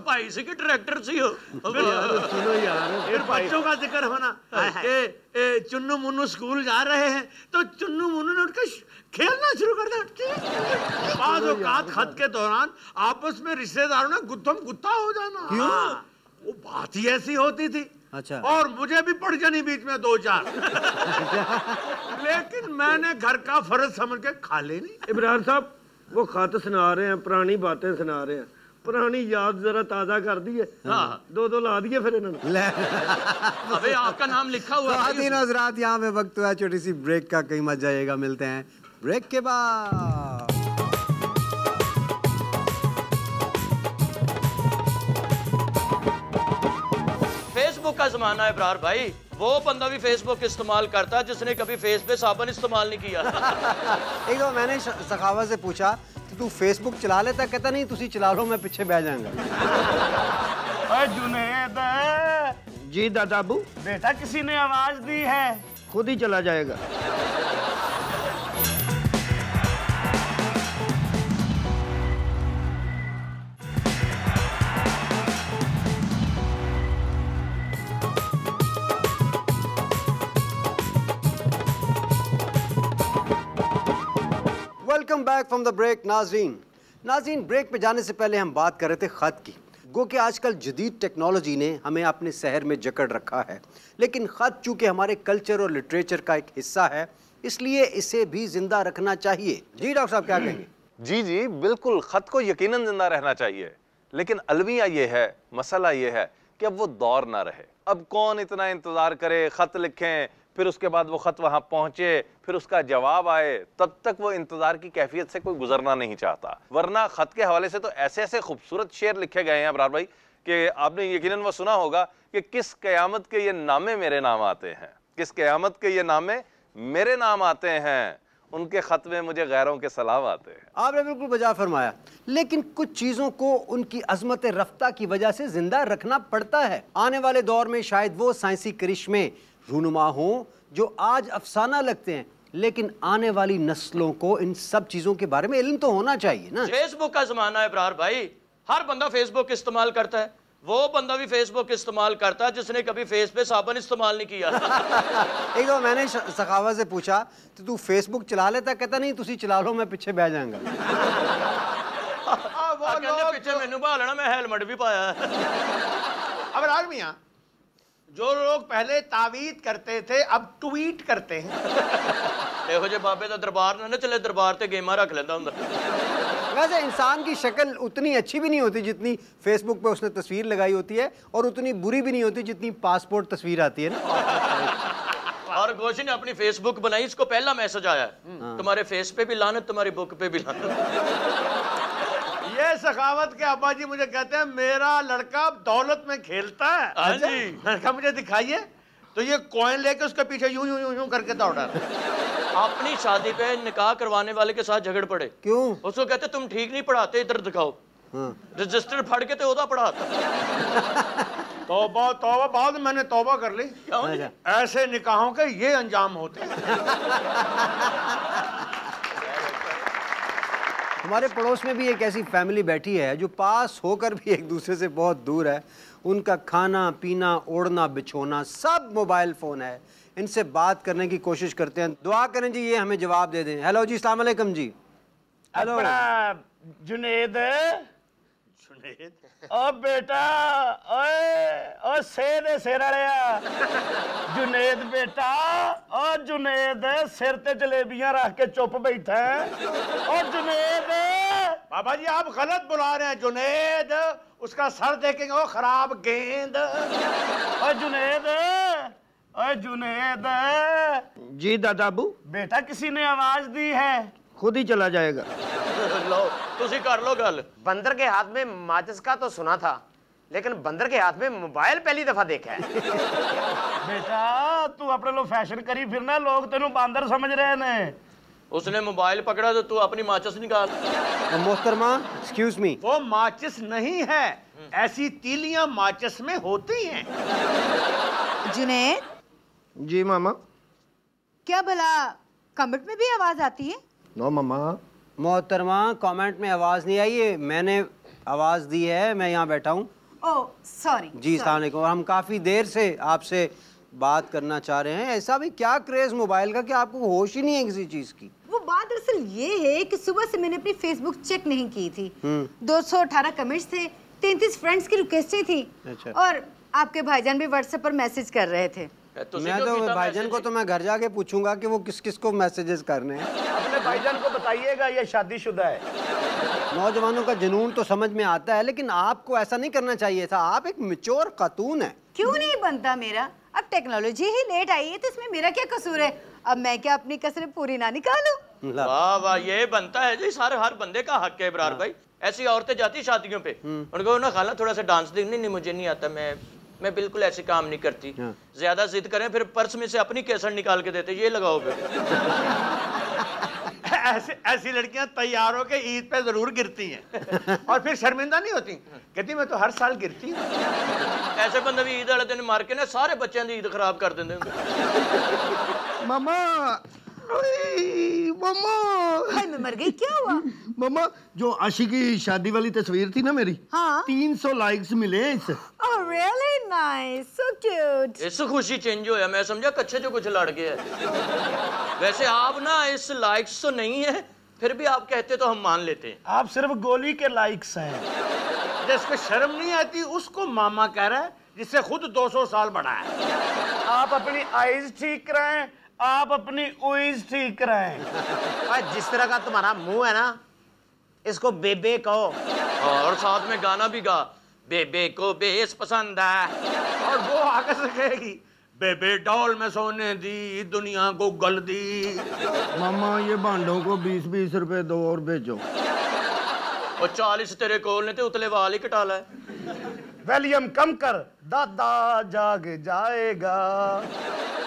भाई से कि ट्रैक्टर से हो। सुनो यार, फिर बच्चों का जिक्र होना कि चुन्नू मुन्नू स्कूल जा रहे हैं, तो चुन्नू मुन्नू ने उनका खेलना शुरू कर दिया। बाद औकात खत के दौरान आपस में रिश्तेदारों ने गुत्थम गुत्था हो जाना। क्यों? वो बात ही ऐसी होती थी। अच्छा। और मुझे भी पड़ जानी बीच में 2-4। लेकिन मैंने घर का फर्ज समझ के खा लेनी। इब्रार साहब वो खत सुना रहे हैं, पुरानी बातें सुना रहे हैं, पुरानी याद जरा ताजा कर दी है। हाँ, 2-2 ला दिए फिर इन्होंने। अबे आपका नाम लिखा हुआ है। ख़वातीन और हज़रात, यहाँ पे वक्त हुआ छोटी सी ब्रेक का, कहीं मत जाइएगा, मिलते हैं ब्रेक के बाद। फेसबुक का जमाना है इब्रार भाई, वो बंदा भी फेसबुक इस्तेमाल करता है जिसने कभी फेस पे साबुन इस्तेमाल नहीं किया। एक दो मैंने सखावत से पूछा कि तू फेसबुक चला लेता, कहता नहीं तुसी चला लो, मैं पीछे बैठ जाऊंगा। जुनैद जी दादाबू, बेटा किसी ने आवाज दी है, खुद ही चला जाएगा। Welcome back from the break. नाज़रीन, ब्रेक पे जाने से पहले हम बात कर रहे थे ख़त की। गो कि आजकल जदीद टेक्नोलॉजी ने हमें अपने शहर में जकड़ रखा है, लेकिन ख़त चूँकि हमारे कल्चर और लिटरेचर का एक हिस्सा है, इसलिए इसे भी ज़िंदा रखना चाहिए। जी डॉक्टर साहब, क्या कहेंगे? जी जी बिल्कुल, ख़त को यकीनन जिंदा रहना चाहिए, लेकिन अलमिया ये है, मसला ये है कि अब वो दौर ना रहे। अब कौन इतना इंतज़ार करे, ख़त लिखें, फिर उसके बाद वो ख़त वहाँ पहुँचे, फिर उसका जवाब आए, तब तक वो इंतज़ार की कैफियत से कोई गुजरना नहीं चाहता। वरना ख़त के हवाले से तो ऐसे ऐसे खूबसूरत शेर लिखे गए हैं अबरार भाई कि आपने यकीनन वो सुना होगा कि किस क़यामत के ये नामे मेरे नाम आते हैं, किस क़यामत के ये नामे मेरे नाम आते हैं, उनके ख़त में मुझे गैरों के सलाम आते हैं। आपने बिल्कुल बजा फरमाया, लेकिन कुछ चीज़ों को उनकी अजमत रफ्ता की वजह से ज़िंदा रखना पड़ता है। आने वाले दौर में शायद वो साइंसी करिश्मे रूनुमा हों जो आज अफसाना लगते हैं, लेकिन आने वाली नस्लों को इन सब चीज़ों के बारे में इल्म तो होना चाहिए ना। फेसबुक का जमाना है इब्रार भाई, हर बंदा फेसबुक इस्तेमाल करता है, वो बंदा भी फेसबुक इस्तेमाल करता है जिसने कभी फेस पे साबुन इस्तेमाल नहीं किया। एक दो मैंने सखावत से पूछा तो तू फेसबुक चला लेता, कहता नहीं तुसी चला लो, मैं पीछे बैठ जाऊंगा। कहने पीछे मैनू भालना, मैं हेलमेट भी पाया। अब राज मियां, जो लोग पहले तावीत करते थे अब ट्वीट करते हैं। ਇਹੋ ਜਿਹੇ ਬਾਬੇ ਦਾ ਦਰਬਾਰ ਨਾ ਚਲੇ, ਦਰਬਾਰ ਤੇ ਗੇਮਾਂ ਰੱਖ ਲੈਂਦਾ ਹੁੰਦਾ। वैसे इंसान की शक्ल उतनी अच्छी भी नहीं होती जितनी फेसबुक पे उसने तस्वीर लगाई होती है, और उतनी बुरी भी नहीं होती जितनी पासपोर्ट तस्वीर आती है ना। और गोशी ने अपनी फेसबुक बनाई, इसको पहला मैसेज आया है, तुम्हारे फेस पे भी लानत, तुम्हारी बुक पे भी लानत। ये सखावत के अब्बा जी मुझे कहते हैं मेरा लड़का दौलत में खेलता है। हाँ जी। मैंने कहा मुझे दिखाइए, तो ये कॉइन लेके उसके पीछे यूं यूं यूं यूं करके दौड़ा। अपनी शादी पे निकाह करवाने वाले के साथ झगड़ पड़े। क्यों? उसको कहते तुम ठीक नहीं पढ़ाते, इधर दिखाओ। रजिस्टर फाड़ के तो ओदा पढ़ाता। तौबा तौबा, बाद में मैंने तौबा कर ली। ऐसे निकाहों के ये अंजाम होते हैं। हमारे पड़ोस में भी एक ऐसी फैमिली बैठी है जो पास होकर भी एक दूसरे से बहुत दूर है। उनका खाना पीना ओढ़ना बिछोना सब मोबाइल फ़ोन है। इनसे बात करने की कोशिश करते हैं, दुआ करें जी ये हमें जवाब दे दें। हेलो जी, अस्सलाम वालेकुम जी। हेलो जुनेद, ओ बेटा, ओए ओ सेरे सिर वालिया, जुनेद बेटा, ओ जुनेद सिर ते जलेबियां रख के चुप बैठा है। ओ जुनेद, बाबा जी आप गलत बुला रहे हैं। जुनेद, उसका सर देखेंगे वो खराब गेंद। ओ जुनेद, ओ जुनेद जी दादाबू, बेटा किसी ने आवाज दी है, खुद ही चला जाएगा। लो तुसी कर लो गल। बंदर के हाथ में माचिस का तो सुना था, लेकिन बंदर के हाथ में मोबाइल पहली दफा देखा है। बेटा तू अपने लो फैशन करी फिरना, लोग तेनू बांदर समझ रहे ने। उसने मोबाइल पकड़ा तो तू अपनी माचिस निकाल। मोहतरमा एक्सक्यूज मी, वो माचिस नहीं है, ऐसी तीलियां माचिस में होती हैं। जुनैद, जी मामा। क्या भला कमेंट में भी आवाज आती है? नो मामा। मोहतरमा कमेंट में आवाज़ नहीं आई है, मैंने आवाज़ दी है, मैं यहाँ बैठा हूँ। Oh sorry. जी अस्सलाम वालेकुम। और हम काफ़ी देर से आपसे बात करना चाह रहे हैं। ऐसा भी क्या क्रेज़ मोबाइल का कि आपको होश ही नहीं है किसी चीज़ की? वो बात दरअसल ये है कि सुबह से मैंने अपनी फेसबुक चेक नहीं की थी। 218 कमेंट्स थे, 33 फ्रेंड्स की रिक्वेस्टें थी। अच्छा। और आपके भाईजान भी व्हाट्सएप पर मैसेज कर रहे थे। मैं तो भाईजान को तो मैं घर जाके पूछूंगा कि वो किस किस को मैसेजेस करने हैं। अपने भाईजान को बताइएगा ये शादीशुदा है। नौजवानों का जुनून तो समझ में आता है, लेकिन आपको ऐसा नहीं करना चाहिए था। आप एक मैच्योर खातून है। क्यों नहीं बनता मेरा? अब टेक्नोलॉजी ही लेट आई है तो इसमें मेरा क्या कसूर है? अब मैं क्या अपनी कसरें पूरी ना निकालूं? वाह वाह, ये बनता है जी, सारे हर बंदे का हक है इब्रार भाई। ऐसी औरतें जाती शादियों पे, उनको ना खाला थोड़ा सा डांस देख। नहीं मुझे नहीं आता, मैं बिल्कुल ऐसे काम नहीं करती। ज्यादा जिद करें फिर पर्स में से अपनी केसर निकाल के देते, ये लगाओ फिर। ऐसी लड़कियां तैयार होकर ईद पे जरूर गिरती हैं और फिर शर्मिंदा नहीं होती, कहती मैं तो हर साल गिरती हूँ। ऐसे बंदे भी ईद वाले दिन मार के ना सारे बच्चों की ईद खराब कर देंगे। मामा मामा हाय मैं मर गई, क्या हुआ? मामा जो आशिकी शादी वाली तस्वीर थी ना मेरी, हाँ 300 लाइक्स मिले इससे। Oh really nice, so cute. इस खुशी चेंज होया, मैं समझा कच्चे जो कुछ लड़ गया है। वैसे आप ना इस लाइक्स तो नहीं है, फिर भी आप कहते तो हम मान लेते हैं। आप सिर्फ गोली के लाइक्स हैं। जिसको शर्म नहीं आती उसको मामा कह रहा है, जिससे खुद 200 साल बड़ा है। आप अपनी आईज ठीक कराएं, आप अपनी उइज ठीक कराएं। जिस तरह का तुम्हारा मुंह है ना, इसको बेबे कहो। और साथ में गाना भी गा, बेबे को बेस पसंद है। और वो आगे से कहेगी, बेबे डॉल में सोने दी, दुनिया को गल दी। मामा ये भांडों को 20-20 रुपए दो और भेजो। और 40 तेरे कोल ने तो उतले वाल ही कटा ला है। वॉल्यूम कम कर, दादा जाग जाएगा।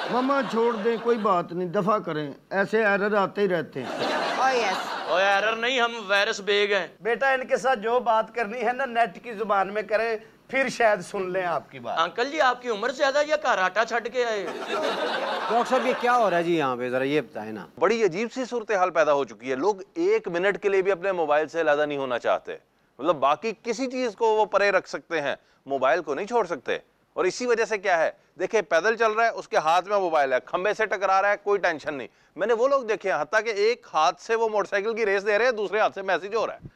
मामा छोड़ दें, कोई बात नहीं, दफा करें, ऐसे एरर आते ही रहते हैं। Oh yes. और एरर नहीं, हम वायरस बेग हैं। बेटा इनके साथ जो बात करनी है ना नेट की जुबान में करें, फिर शायद सुन लें आपकी बात। अंकल जी आपकी उम्र ज्यादा या कराटा छड़ के आए? डॉक्टर साहब ये क्या हो रहा है जी यहाँ पे, जरा ये बताएं ना। बड़ी अजीब सी सूरत हाल पैदा हो चुकी है। लोग 1 मिनट के लिए भी अपने मोबाइल से अलग नहीं होना चाहते। मतलब बाकी किसी चीज को वो परे रख सकते हैं, मोबाइल को नहीं छोड़ सकते। और इसी वजह से क्या है, देखिए पैदल चल रहा है, उसके हाथ में मोबाइल है, खंबे से टकरा रहा है, कोई टेंशन नहीं। मैंने वो लोग देखे हैं, हत्ता कि एक हाथ से वो मोटरसाइकिल की रेस दे रहे हैं, दूसरे हाथ से मैसेज हो रहा है।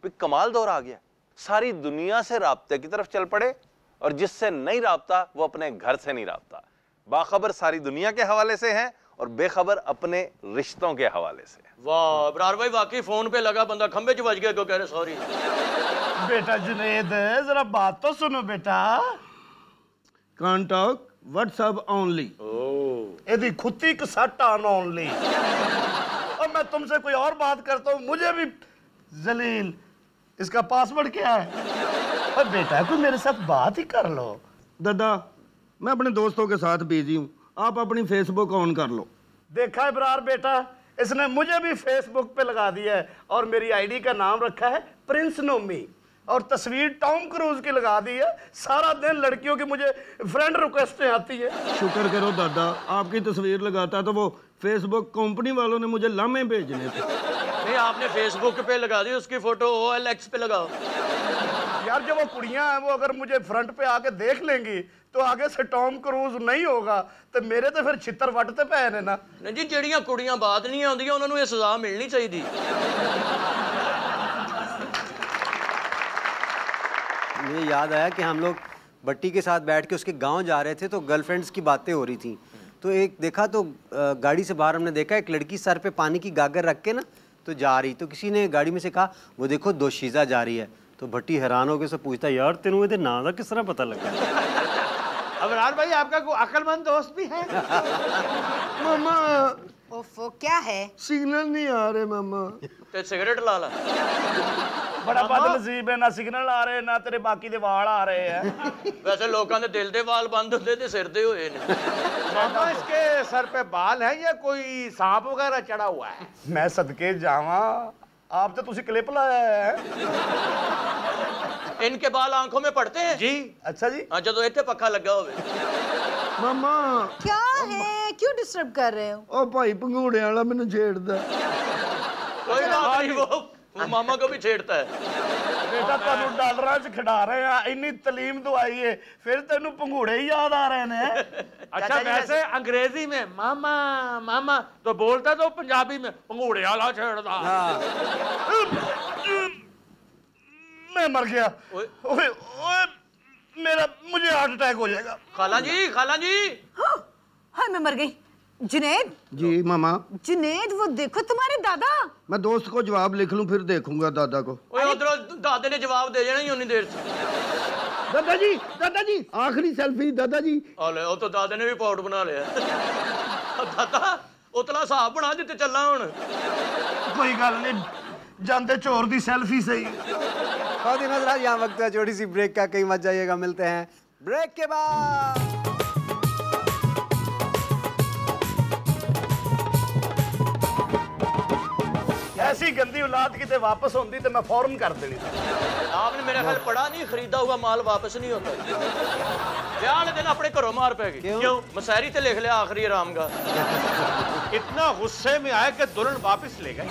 फिर कमाल दौर आ गया, सारी दुनिया से राब्ते की तरफ चल पड़े, और जिससे नहीं राब्ता वो अपने घर से नहीं राब्ता। बाखबर सारी दुनिया के हवाले से है और बेखबर अपने रिश्तों के हवाले से। वाह इब्रार भाई, वाकई फोन पे लगा बंदा खंबे च बज गया, को कह रहे सॉरी। बेटा जुनैद जरा बात तो सुनो बेटा। Can't talk, WhatsApp only. यदि खुद ही सट ऑन ओनली। और मैं तुमसे कोई और बात करता हूँ, मुझे भी जलील, इसका पासवर्ड क्या है? और बेटा कोई मेरे साथ बात ही कर लो। दादा मैं अपने दोस्तों के साथ बिजी हूँ, आप अपनी फेसबुक ऑन कर लो। देखा इब्रार बेटा, इसने मुझे भी फेसबुक पे लगा दिया है और मेरी आईडी का नाम रखा है प्रिंस नोमी, और तस्वीर टॉम क्रूज की लगा दी है। सारा दिन लड़कियों की मुझे फ्रेंड रिक्वेस्टें आती है। शुक्र करो दादा, आपकी तस्वीर लगाता तो वो फेसबुक कंपनी वालों ने मुझे लामे भेजने थे। नहीं आपने फेसबुक पे लगा दी, उसकी फोटो OLX पे लगाओ। यार जो वो कुड़ियां हैं वो अगर मुझे फ्रंट पे आके देख लेंगी तो आगे से टॉम क्रूज नहीं होगा, तो मेरे तो फिर छितर वटते पे ने ना। नहीं जी, जड़ियां कुड़ियां बात नहीं आउंदी, उन्होंने ये सजा मिलनी चाहिए। मुझे याद आया कि हम लोग बट्टी के साथ बैठ के उसके गांव जा रहे थे, तो गर्लफ्रेंड्स की बातें हो रही थी। तो एक देखा तो गाड़ी से बाहर हमने देखा एक लड़की सर पे पानी की गागर रख के ना तो जा रही, तो किसी ने गाड़ी में से कहा वो देखो दोशीज़ा जा रही है। तो भट्टी हैरान हो के से पूछता, यार तेनू ये ना दा किस तरह पता लगा? अबरार भाई आपका कोई अक्लमंद दोस्त भी है? मामा ओफो क्या है? सिग्नल नहीं आ रहे मामा। ते सिगरेट ला ला। बड़ा बदनसीब है, ना सिग्नल आ रहे ना तेरे बाकी दे वाल आ रहे हैं। वैसे लोगों के दिल दे वाल बंद होंदे ते सिर दे होए ने। मामा इसके सर पे बाल है या कोई सांप वगैरह चढ़ा हुआ है? मैं सदके जावा, आप तो तुसी क्लिप लाया है। इनके बाल आंखों में पड़ते हैं जी। अच्छा जी। हाँ, जो इत्थे पक्का लगा होवे। मामा क्या है, क्यों डिस्टर्ब कर रहे हो? ओ भाई पंगूड़े वाला मैंने छेड़दा। कोई बात नहीं, वो मामा को भी छेड़ता है। बेटा तेनू डॉलरां च खिडा रहे हैं, इन्नी तलीम दवाई है, फिर तेनू पंगूड़े ही याद आ रहे ने। अच्छा वैसे अंग्रेजी में मामा मामा तो बोलता तो पंजाबी में पंगूड़े वाला छेड़दा। मैं मर गया। ओए। ओए ओए मुझे हार्ट अटैक हो जाएगा। खाला जी, खाला जी। हाँ मैं मर गई। जुनैद जी मामा। जुनैद वो देखो तुम्हारे दादा। मैं दोस्त को जवाब लिख लूं फिर देखूंगा दादा को। ओए उधरों दादे ने जवाब दे देना ही उन्नी देर से। दादाजी आखिरी सेल्फी दादाजी। ओले वो तो दादे ने भी पाउड बना लिया। दादा उतला हिसाब बना जिते चलना हुन। कोई गल नहीं, जानते चोर दी सेल्फी सही। खातिन हज़रात, यहाँ वक्त है छोटी सी ब्रेक का, कहीं मत जाइएगा, मिलते हैं ब्रेक के बाद। ऐसी गंदी औलाद किते वापस होंदी तो मैं फौरन कर देनी। आपने मेरा ख्याल पढ़ा नहीं, खरीदा हुआ माल वापस नहीं होता। ब्याह वाले दिन अपने घरों मार पै गई। क्यों? मसारी ते लिख लिया आखिरी आराम का। इतना गुस्से में आए कि दुल्हन वापस ले गए।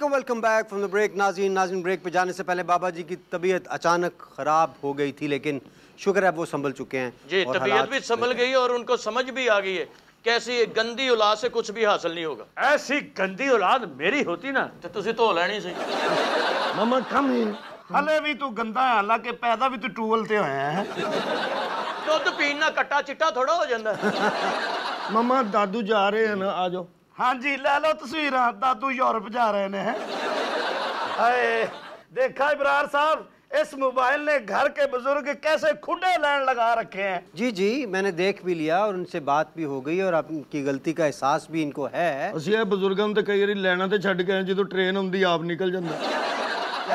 Welcome back from the break. नाज़रीन ब्रेक पे जाने से पहले बाबा जी की तबीयत अचानक ख़राब हो गई थी, लेकिन शुक्र है वो संभल चुके हैं। जी, तबीयत भी संभल गई और उनको समझ भी आ गई है कैसी गंदी औलाद से कुछ भी हासिल नहीं होगा। ऐसी गंदी औलाद मेरी होती ना तो तुसी धो लेनी सी। मामा कम है, हले भी तू गंदा है, हालांकि पैदा भी तू टूवल ते होया है। दुध पीन ना कट्टा चिट्टा थोड़ा हो जाता। मामा दादू जा रहे हैं ना, आ जाओ। हाँ जी, ले लो तस्वीर। दादू यूरोप जा रहे हैं। हाय देखा इब्रार साहब, इस मोबाइल ने घर के बुजुर्ग कैसे खुडे लाइन लगा रखे हैं। जी मैंने देख भी लिया और उनसे बात भी हो गई और आपकी गलती का एहसास भी इनको है। ਅਸੀਂ ਬਜ਼ੁਰਗਾਂ ਤੇ ਕਈ ਵਾਰੀ ਲੈਣਾ ਤੇ ਛੱਡ ਕੇ ਆਏ, ਜਦੋਂ ਟ੍ਰੇਨ ਹੁੰਦੀ ਆਪ ਨਿਕਲ ਜਾਂਦਾ।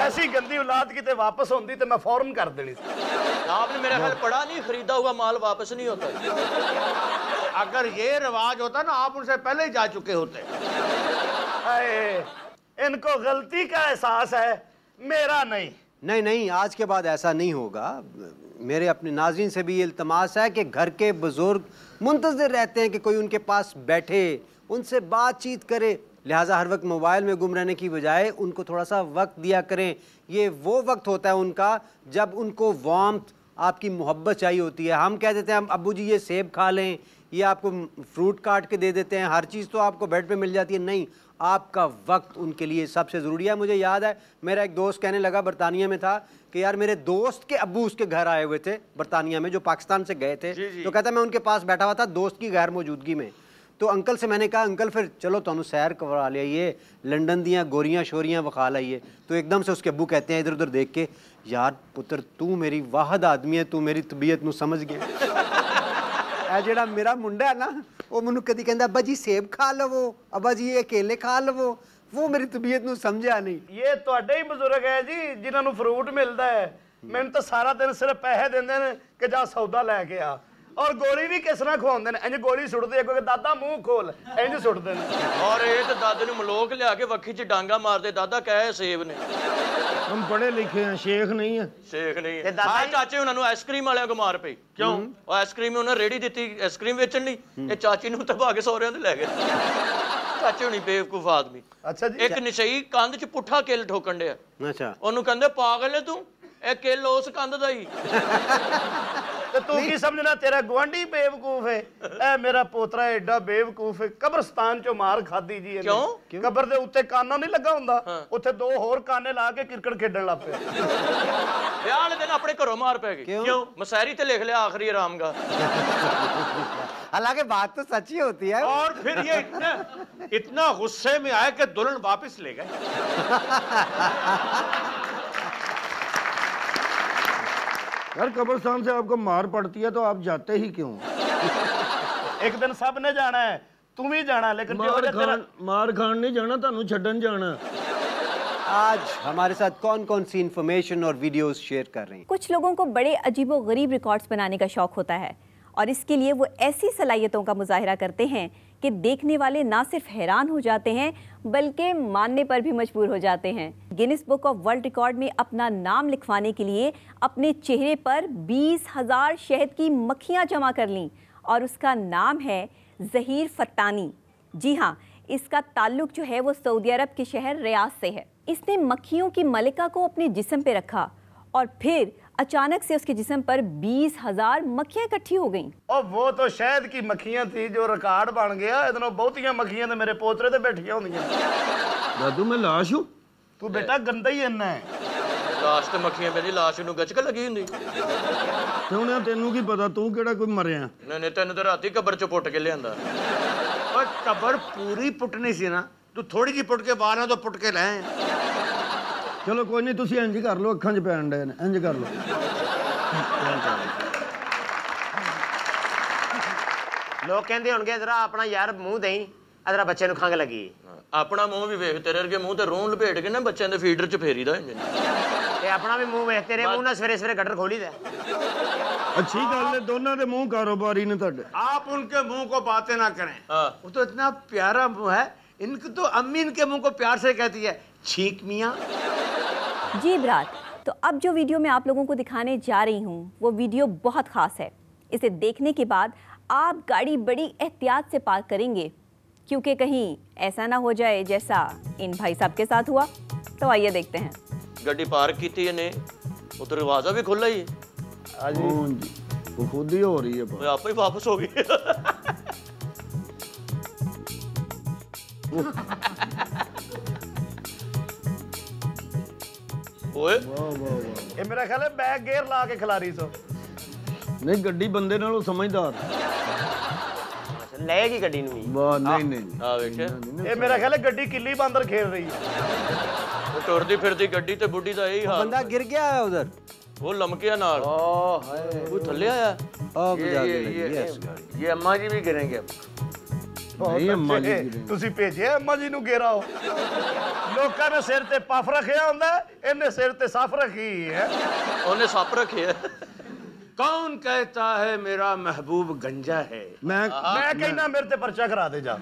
ऐसी गंदी औलाद किते वापस होंदी तो मैं फौरन कर देनी। आपने मेरा ख्याल पढ़ा नहीं, खरीदा हुआ माल वापस नहीं होता। अगर ये रिवाज होता ना आप उनसे पहले ही जा चुके होते। इनको गलती का एहसास है, मेरा नहीं। नहीं, आज के बाद ऐसा नहीं होगा। मेरे अपने नाज़रीन से भी ये इल्तमास है कि घर के बुजुर्ग मुंतज़िर रहते हैं कि कोई उनके पास बैठे, उनसे बातचीत करे, लिहाजा हर वक्त मोबाइल में गुम रहने की बजाय उनको थोड़ा सा वक्त दिया करें। ये वो वक्त होता है उनका जब उनको वार्मथ, आपकी मोहब्बत चाहिए होती है। हम कह देते हैं अब्बू जी ये सेब खा लें, ये आपको फ्रूट काट के दे देते हैं, हर चीज़ तो आपको बेड पे मिल जाती है। नहीं, आपका वक्त उनके लिए सबसे ज़रूरी है। मुझे याद है मेरा एक दोस्त कहने लगा, बरतानिया में था, कि यार मेरे दोस्त के अब्बू उसके घर आए हुए थे बरतानिया में, जो पाकिस्तान से गए थे। तो कहता मैं उनके पास बैठा हुआ था दोस्त की गैर मौजूदगी में। तो अंकल से मैंने कहा अंकल फिर चलो तुहानू सैर करवा लियाइए, लंडन दियाँ गोरियाँ शोरियाँ विखा लाइए। तो एकदम से उसके अब्बू कहते हैं इधर उधर देख के, यार पुत्र तू मेरी वाहद आदमी है, तू मेरी तबीयत नू समझ गया। जेड़ा मेरा मुंडा है ना, वो मैनू कदी कहता अब्बा जी सेब खा लवो, अब्बा जी ये केले खा लवो, वो मेरी तबीयत नू समझा नहीं। ये तुहाडे ही बुजुर्ग है जी जिन्होंने फ्रूट मिलता है। मैंने तो सारा दिन सिर्फ पैसे देंदे ने कि जा सौदा लैके आ, और गोली भी किस तरह खवाउंदे ने, इंज गोली सुटदे क्योंकि दादा मुंह खोल इंज सुटदे ने। और ये तो दादे ने मलोक लिया के वक्खी च डांगा मारदे, दादा कहे सेब ने। हम पढ़े लिखे हैं, शेख नहीं है। शेख नहीं है। हाँ, चाचे उन्होंने आइसक्रीम वाले को मार पई। क्यों? और आइसक्रीम उन्होंने रेडी दी आइसक्रीम बेचन ली, ये चाची नूं तबा के सौरियां दे ले गए। चाचे हुणी बेवकूफ आदमी। अच्छा जी। एक निशई कंध च पुट्ठा किल ठोकन दिया। अच्छा। ओनू कहंदे पागल है तू, ए किल उस कंध दा ही। ਤੇ ਤੂੰ ਕੀ ਸਮਝਣਾ ਤੇਰਾ ਗਵਾਂਢੀ ਬੇਵਕੂਫ ਹੈ ਇਹ ਮੇਰਾ ਪੋਤਰਾ ਐਡਾ ਬੇਵਕੂਫ ਹੈ ਕਬਰਸਤਾਨ ਚੋਂ ਮਾਰ ਖਾਦੀ ਜੀ ਇਹਨੇ ਕਿਉਂ ਕਬਰ ਦੇ ਉੱਤੇ ਕਾਨਾ ਨਹੀਂ ਲੱਗਾ ਹੁੰਦਾ ਉੱਥੇ ਦੋ ਹੋਰ ਕਾਨੇ ਲਾ ਕੇ ਕ੍ਰਿਕਟ ਖੇਡਣ ਲੱਗ ਪਿਆ ਵਿਆਹ ਵਾਲੇ ਦਿਨ ਆਪਣੇ ਘਰੋਂ ਮਾਰ ਪੈ ਗਈ क्यों मसारी ते लिख लिया आखिरी आराम का हालांकि बात तो सच्ची होती है और फिर ये इतना गुस्से में आए कि दुल्हन वापस ले गए यार कब्रिस्तान से आपको मार पड़ती है तो आप जाते ही क्यों एक दिन सब ने जाना है तुम ही जाना लेकिन मार खान नहीं जाना थानू छड्डन जाना आज हमारे साथ कौन कौन सी इंफॉर्मेशन और वीडियोस शेयर कर रही हैं? कुछ लोगों को बड़े अजीबोगरीब रिकॉर्ड्स बनाने का शौक होता है और इसके लिए वो ऐसी सलाहियतों का मुजाहिरा करते हैं कि देखने वाले ना सिर्फ हैरान हो जाते हैं बल्कि मानने पर भी मजबूर हो जाते हैं। Guinness book of world record में अपना नाम लिखवाने के लिए अपने चेहरे पर 20,000 शहद की मक्खियाँ जमा कर लीं और उसका नाम है ज़हीर फत्तानी। जी हाँ, इसका ताल्लुक जो है वो सऊदी अरब के शहर रियाद से है। इसने मक्खियों की मलिका को अपने जिस्म पे रखा और फिर अचानक से उसके जिस्म पर 20,000 मक्खियां इकट्ठी हो गईं। और वो तो शहद की मक्खियां थी जो रिकॉर्ड बन गया इतनों बहुतियां मक्खियां तो मेरे पोतरे ते बैठियां होंदियां दादू मैं लाश हूं तू बेटा गंदा ही इन्ना है लाश ते मक्खियां मेरी लाश ਨੂੰ ਗੱਚਕ ਲੱਗੀ ਹੁੰਦੀ ਸੋਹਣਿਆ ਤੈਨੂੰ ਕੀ ਪਤਾ ਤੂੰ ਕਿਹੜਾ ਕੋਈ ਮਰਿਆ ਨਹੀਂ ਤੈਨੂੰ ਤਾਂ ਰਾਤੀ ਕਬਰ ਚੋਂ ਪੁੱਟ ਕੇ ਲਿਆਂਦਾ और कबर पूरी पुटनी सी ना तू थोड़ी जी पुट के बाहर है तो पुट के ले चलो कोई नहीं तुसी इंज कर लो अखां च पैण डे ने इंज कर लो लोग कहते होंगे जरा अपना यार मुंह दई जरा बच्चे ਨੂੰ ਖੰਗ ਲੱਗੀ ਆਪਣਾ ਮੂੰਹ ਵੀ ਵੇਖ ਤੇਰੇ ਵਰਗੇ ਮੂੰਹ ਤੇ ਰੋਣ ਲਪੇਟ ਕੇ ਨਾ ਬੱਚਿਆਂ ਦੇ ਫੀਡਰ ਚ ਫੇਰੀਦਾ ਇੰਜ ਤੇ ਆਪਣਾ ਵੀ ਮੂੰਹ ਵੇਖ ਤੇਰੇ ਮੂੰਹ ਨਾਲ ਸਵੇਰੇ ਸਵੇਰੇ ਗਟਰ ਖੋਲੀਦਾ अच्छी गल है दोनों के मुंह कारोबारी ने ਤੁਹਾਡੇ आप उनके मुंह को बातें ना करें वो तो इतना प्यारा मुंह है इनको तो अम्मी इनके मुंह को प्यार से कहती है छींक मियां जी ब्रात, तो अब जो वीडियो मैं आप लोगों को दिखाने जा रही हूँ वो वीडियो बहुत ख़ास है। इसे देखने के बाद आप गाड़ी बड़ी एहतियात से पार्क करेंगे क्योंकि कहीं ऐसा ना हो जाए जैसा इन भाई साहब के साथ हुआ। तो आइए देखते हैं। ਗੱਡੀ ਪਾਰਕ ਕੀਤੀ ਇਹਨੇ ਉਹ ਦਰਵਾਜ਼ਾ ਵੀ ਖੁੱਲਾ ਹੀ ਹੈ जी वो खुद ही हो रही है ਉਹ ਆਪੇ ਹੀ ਵਾਪਸ ਹੋ ਗਈ ਓਏ ये मेरा ख्याल है बैक गेयर ला के खिलारी सो नहीं गड्डी बंदे नालों समझदार लेगी गड्डी ਨੂੰ वाह नहीं नहीं ਆ ਵੇਖਿਆ ये मेरा ख्याल है गड्डी किल्ली बांदर खेल रही है ਉਹ ਟੁਰਦੀ ਫਿਰਦੀ ਗੱਡੀ ਤੇ ਬੁੱਢੀ ਦਾ ਇਹੀ ਹਾਲ बंदा गिर गया है उधर ਉਹ ਲਮਕਿਆ ਨਾਲ ਉਹ ਥੱਲੇ ਆਇਆ ये अम्मा जी भी गिरेंगे नहीं अम्मा जी ਤੁਸੀਂ ਭੇਜਿਆ अम्मा जी ਨੂੰ ਗੇਰਾ ਹੋ ਲੋਕਾਂ ਨੇ ਸਿਰ ਤੇ ਪਫ ਰੱਖਿਆ ਹੁੰਦਾ ਇਹਨੇ ਸਿਰ ਤੇ ਸੱਪ ਰੱਖੀ ਹੈ ਉਹਨੇ ਸੱਪ ਰੱਖਿਆ कौन कहता है मेरा महबूब गंजा है मैं कहना मेरे ते पर्चा करा दे जा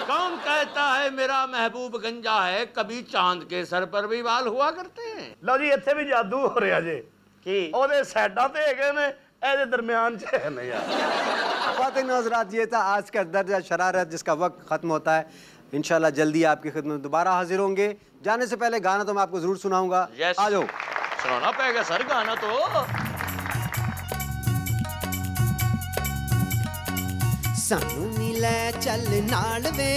कौन कहता है मेरा महबूब गंजा है कभी चांद के सर पर भी बाल हुआ करते हैं लो जी इत्थे भी जादू हो रहा जे की ओदे साइडां ते हैगे ने एदे दरमियान च है ना यार ख्वातीन हज़रात, ये था आज का दर्जा शरारत जिसका वक्त ख़त्म होता है। इंशाल्लाह जल्दी आपकी खिदमत में दोबारा हाजिर होंगे। जाने से पहले गाना तो मैं आपको ज़रूर सुनाऊंगा। Yes. आ जाओ सुनाना पड़ेगा सर गाना तो सानू नी ले चल नाल वे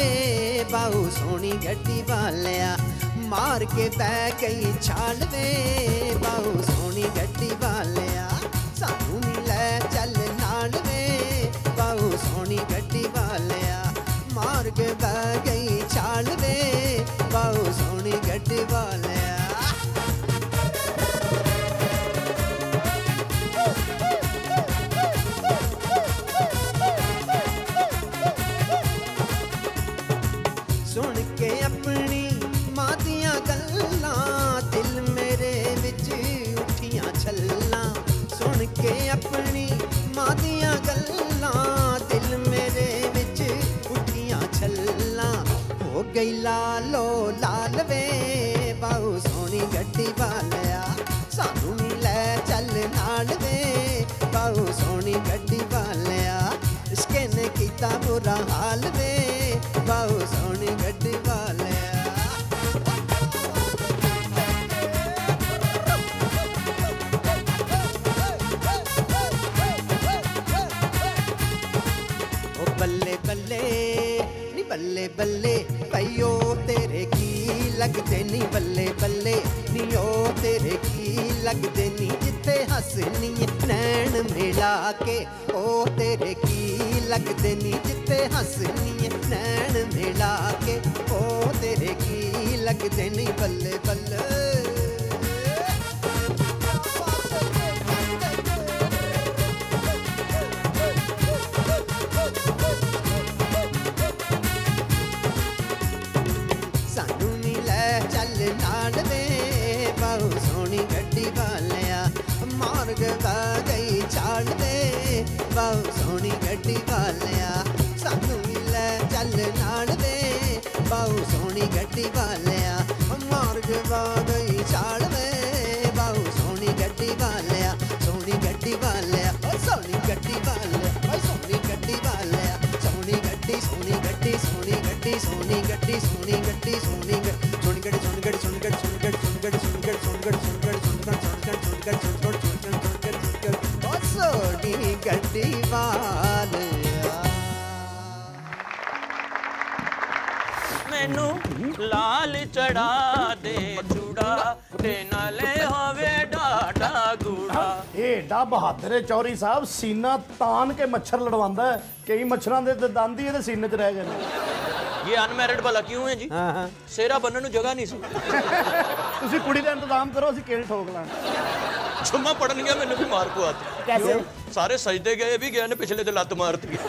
बाहू सोनी गड्डी वालिया मार के पै गई छाल वे बाहू सोनी गड्डी वालिया सानू नी ले चल नाल वे बाहू सोनी गड्डी वालिया मार के पै गई छाल वे बाहू सोनी गड्डी वालिया सुन के अपनी मां दियां गल्लां दिल मेरे विच उठियां छल्लां सुन के अपनी मां दियां गल्लां दिल मेरे विच उठियां छल्लां हो गई लालो लाल वे बाहू सोनी गड्डी वालिया सानू नी ले चल नाल वे बाहू सोनी गड्डी वालिया इसके ने कीता बुरा हाल वे बाहू सोनी गड्डी वालिया लगदे नी बल्ले बल्ले नी ओ तेरे की लगदे नी जिथे हसनी नैन मिला के ओ तेरे की लगदे नी जिथे हसनी नैन मिला के ओ तेरे की लगदे नी बल्ले बल्ले सानू नी लै चल नाल वे बहु सोहनी गड्डी वालिया मार्ग वा गई चाल दे बहु सोहनी गड्डी वालिया सानू नी लै चल नाल वे बहु सोहनी गड्डी वालिया मार्ग वा गई चाल वे बहु सोहनी गड्डी वालिया सोहनी गड्डी वालिया ओ सोहनी गड्डी वालिया ओ सोहनी गड्डी वालिया सोहनी गड्डी सोहनी गड्डी सोहनी गड्डी सोहनी गड्डी सोहनी गड्डी सोहनी गड्डी सोहनी गड्डी सोहनी गड्डी सोहनी गड्डी सोहनी गड्डी सोहनी गड्डी सोहनी गड्डी सोहनी गड्डी सोहनी गड्डी गड्डी वालिया मैनू लाल चढ़ा दे चूड़ा ते नाले होवे डाडा गूड़ा। एडा बहादुर है चौधरी साहब सीना तान के मच्छर लड़वांदा है कई मच्छरां दे दंद ही सीने च रह गए। ये अनमैरिड भला क्यों है जी? सेरा बनने नूं जगह नहीं सी। तुसी कुड़ी दा इंतजाम करो असीं केल ठोक लां। छुम्मा पड़न गया मैनू भी मार पवाती। कैसे? सारे सजदे गए भी गए ने पिछले ते लत मारती।